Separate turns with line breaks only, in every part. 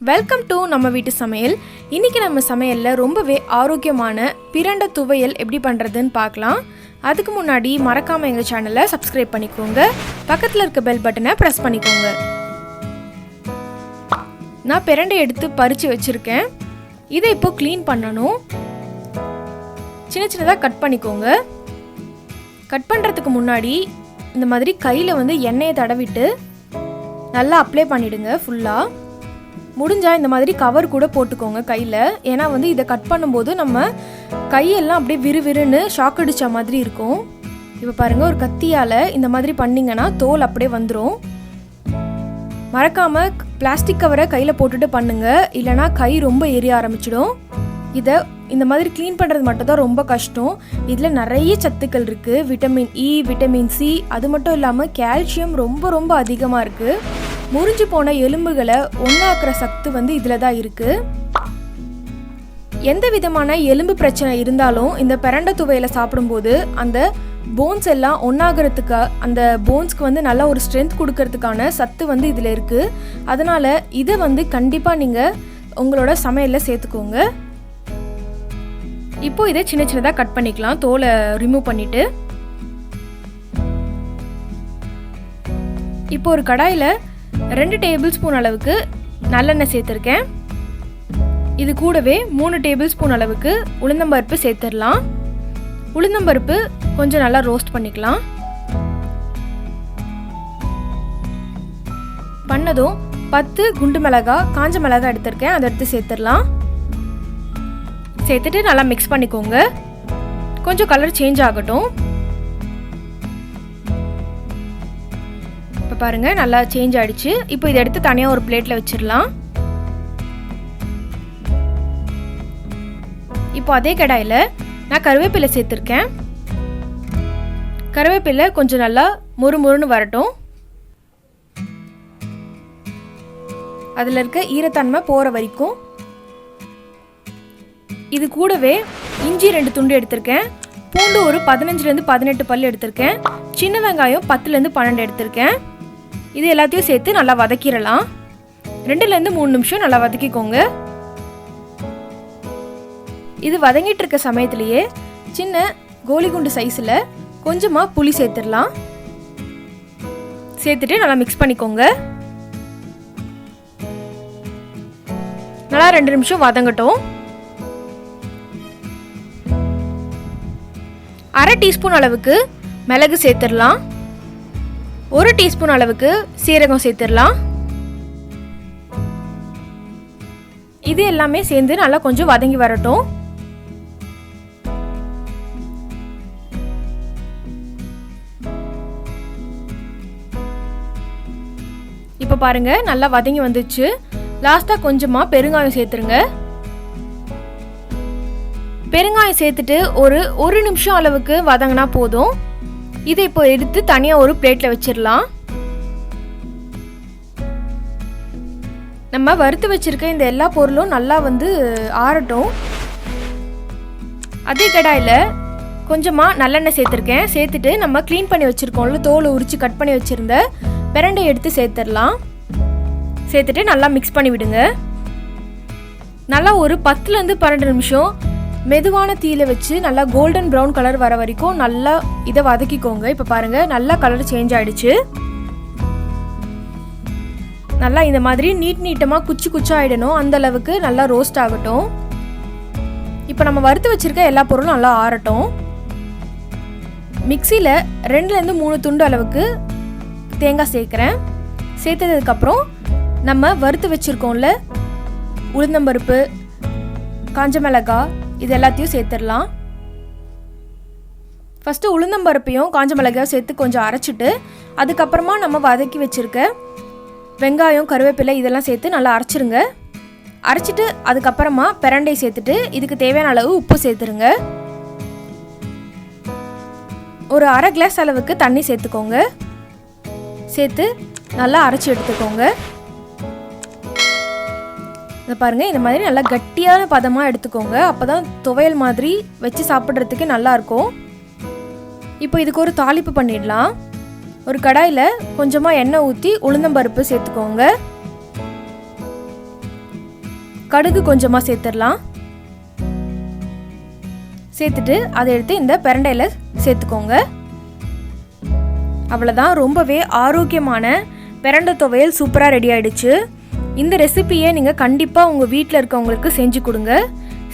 Welcome to நம்ம வீட்டு சமையல். இன்றைக்கி நம்ம சமையலில் ரொம்பவே ஆரோக்கியமான பிரண்டை துவையல் எப்படி பண்ணுறதுன்னு பார்க்கலாம். அதுக்கு முன்னாடி மறக்காமல் எங்கள் சேனலை சப்ஸ்கிரைப் பண்ணிக்கோங்க. பக்கத்தில் இருக்க பெல் பட்டனை ப்ரெஸ் பண்ணிக்கோங்க. நான் பிரண்டை எடுத்து பறித்து வச்சுருக்கேன். இதை இப்போ க்ளீன் பண்ணணும். சின்ன சின்னதாக கட் பண்ணிக்கோங்க. கட் பண்ணுறதுக்கு முன்னாடி இந்த மாதிரி கையில் எண்ணெயை தடவிட்டு நல்லா அப்ளை பண்ணிவிடுங்க. ஃபுல்லாக முடிஞ்சால் இந்த மாதிரி கவர் கூட போட்டுக்கோங்க கையில். ஏன்னா இதை கட் பண்ணும்போது நம்ம கையெல்லாம் அப்படியே விறுவிறுன்னு ஷாக் அடித்த மாதிரி இருக்கும். இப்போ பாருங்கள், ஒரு கத்தியால் இந்த மாதிரி பண்ணிங்கன்னா தோல் அப்படியே வந்துடும். மறக்காமல் பிளாஸ்டிக் கவரை கையில் போட்டுட்டு பண்ணுங்கள், இல்லைனா கை ரொம்ப எரிய ஆரம்பிச்சிடும். இதை இந்த மாதிரி க்ளீன் பண்ணுறது மட்டும்தான் ரொம்ப கஷ்டம். இதில் நிறைய சத்துக்கள் இருக்குது. விட்டமின் இ, விட்டமின் சி, அது மட்டும் இல்லாமல் கால்சியம் ரொம்ப ரொம்ப அதிகமாக இருக்குது. முறிஞ்சு போன எலும்புகளை ஒன்றாக்குற சத்து இதில் தான் இருக்குது. எந்த விதமான எலும்பு பிரச்சனை இருந்தாலும் இந்த பிரண்டை துவையலை சாப்பிடும்போது அந்த போன்ஸ் எல்லாம் ஒன்றாகிறதுக்கு, அந்த போன்ஸ்க்கு நல்லா ஒரு ஸ்ட்ரென்த் கொடுக்கறதுக்கான சத்து இதில் இருக்குது. அதனால் இதை கண்டிப்பாக நீங்கள் உங்களோட சமையலில் சேர்த்துக்கோங்க. இப்போ இதை சின்ன சின்னதாக கட் பண்ணிக்கலாம், தோலை ரிமூவ் பண்ணிவிட்டு. இப்போ ஒரு கடாயில் 2 டேபிள் ஸ்பூன் அளவுக்கு நல்லெண்ணெய் சேர்த்துருக்கேன். இது கூடவே 3 டேபிள் ஸ்பூன் அளவுக்கு உளுந்தம்பருப்பு சேர்த்துடலாம். உளுந்தம்பருப்பு கொஞ்சம் நல்லா ரோஸ்ட் பண்ணிக்கலாம். பண்ணதும் 10 குண்டு மிளகாய், காஞ்ச மிளகாய் எடுத்திருக்கேன், அதை எடுத்து சேர்த்துடலாம். சேர்த்துட்டு நல்லா மிக்ஸ் பண்ணிக்கோங்க. கொஞ்சம் கலர் சேஞ்ச் ஆகட்டும். இப்போ பாருங்கள், நல்லா சேஞ்ச் ஆகிடுச்சு. இப்போ இதை எடுத்து தனியாக ஒரு பிளேட்டில் வச்சிடலாம். இப்போ அதே கடாயில் நான் கருவேப்பிலை சேர்த்துருக்கேன். கருவேப்பிலை கொஞ்சம் நல்லா முறுமுறுன்னு வரட்டும். அதில் இருக்க ஈரத்தன்மை போகிற வரைக்கும். இது கூடவே இஞ்சி 2 துண்டு எடுத்திருக்கேன். பூண்டு ஒரு 15லேருந்து 18 பல் எடுத்திருக்கேன். சின்ன வெங்காயம் 10லேருந்து 12 எடுத்திருக்கேன். இது எல்லாத்தையும் சேர்த்து நல்லா வதக்கிடலாம். 2லேருந்து 3 நிமிஷம் நல்லா வதக்கிக்கோங்க. இது வதங்கிட்டு இருக்க சமயத்திலேயே சின்ன கோலிகுண்டு சைஸில் கொஞ்சமாக புளி சேர்த்துடலாம். சேர்த்துட்டு நல்லா மிக்ஸ் பண்ணிக்கோங்க. நல்லா 2 நிமிஷம் வதங்கட்டும். 1/2 டீஸ்பூன் அளவுக்கு மிளகு சேர்த்துடலாம். 1 டீஸ்பூன் அளவுக்கு சீரகம் சேர்த்துடலாம். இது எல்லாமே சேர்ந்து நல்லா கொஞ்சம் வதங்கி வரட்டும். இப்போ பாருங்க, நல்லா வதங்கி வந்துச்சு. லாஸ்ட்டாக கொஞ்சமாக பெருங்காயம் சேர்த்துருங்க. பெருங்காயம் சேர்த்துட்டு ஒரு நிமிஷம் அளவுக்கு வதங்கினா போதும். இதை இப்போ எடுத்து தனியாக ஒரு பிளேட்டில் வச்சிடலாம். நம்ம வறுத்து வச்சிருக்க இந்த எல்லா பொருளும் நல்லா ஆறட்டும். அதே கடாயில் கொஞ்சமாக நல்லெண்ணெய் சேர்த்துருக்கேன். சேர்த்துட்டு நம்ம க்ளீன் பண்ணி வச்சுருக்கோம்ல, தோலை உரித்து கட் பண்ணி வச்சுருந்த பிரண்டை எடுத்து சேர்த்துடலாம். சேர்த்துட்டு நல்லா மிக்ஸ் பண்ணி விடுங்க. நல்லா ஒரு 10லேருந்து 12 நிமிஷம் மெதுவான தீயில வச்சு நல்லா கோல்டன் ப்ரௌன் கலர் வர வரைக்கும் நல்லா இதை வதக்கிக்கோங்க. இப்போ பாருங்கள், நல்லா கலர் சேஞ்ச் ஆகிடுச்சு. நல்லா இந்த மாதிரி நீட்டமாக குச்சி குச்சாகிடணும். அந்த அளவுக்கு நல்லா ரோஸ்ட் ஆகட்டும். இப்போ நம்ம வறுத்து வச்சுருக்க எல்லா பொருளும் நல்லா ஆறட்டும். மிக்சியில் 2லேருந்து 3 துண்டு அளவுக்கு தேங்காய் சேர்க்குறேன். சேர்த்ததுக்கப்புறம் நம்ம வறுத்து வச்சுருக்கோம்ல உளுந்தம்பருப்பு, காஞ்ச மிளகாய், இது எல்லாத்தையும் சேர்த்துடலாம். ஃபஸ்ட்டு உளுந்தம்பருப்பையும் காஞ்ச மிளகாயும் சேர்த்து கொஞ்சம் அரைச்சிட்டு அதுக்கப்புறமா நம்ம வதக்கி வச்சுருக்க வெங்காயம், கருவேப்பிலை இதெல்லாம் சேர்த்து நல்லா அரைச்சிருங்க. அரைச்சிட்டு அதுக்கப்புறமா பிரண்டை சேர்த்துட்டு இதுக்கு தேவையான அளவு உப்பு சேர்த்துருங்க. ஒரு 1/2 கிளாஸ் அளவுக்கு தண்ணி சேர்த்துக்கோங்க. சேர்த்து நல்லா அரைச்சி எடுத்துக்கோங்க. இதை பாருங்கள், இந்த மாதிரி நல்லா கட்டியான பதமாக எடுத்துக்கோங்க. அப்போ தான் துவையல் மாதிரி வச்சு சாப்பிட்றதுக்கு நல்லாயிருக்கும். இப்போ இதுக்கு ஒரு தாளிப்பு பண்ணிடலாம். ஒரு கடாயில் கொஞ்சமாக எண்ணெய் ஊற்றி உளுந்தம்பருப்பு சேர்த்துக்கோங்க. கடுகு கொஞ்சமாக சேர்த்துடலாம். சேர்த்துட்டு அதை எடுத்து இந்த பிரண்டையில் சேர்த்துக்கோங்க. அவ்வளோதான், ரொம்பவே ஆரோக்கியமான பிரண்டை துவையல் சூப்பராக ரெடி ஆகிடுச்சு. இந்த ரெசிபியை நீங்கள் கண்டிப்பாக உங்கள் வீட்டில் இருக்கவங்களுக்கு செஞ்சு கொடுங்க.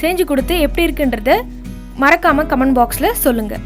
செஞ்சு கொடுத்து எப்படி இருக்குன்றத மறக்காமல் கமெண்ட் பாக்ஸில் சொல்லுங்கள்.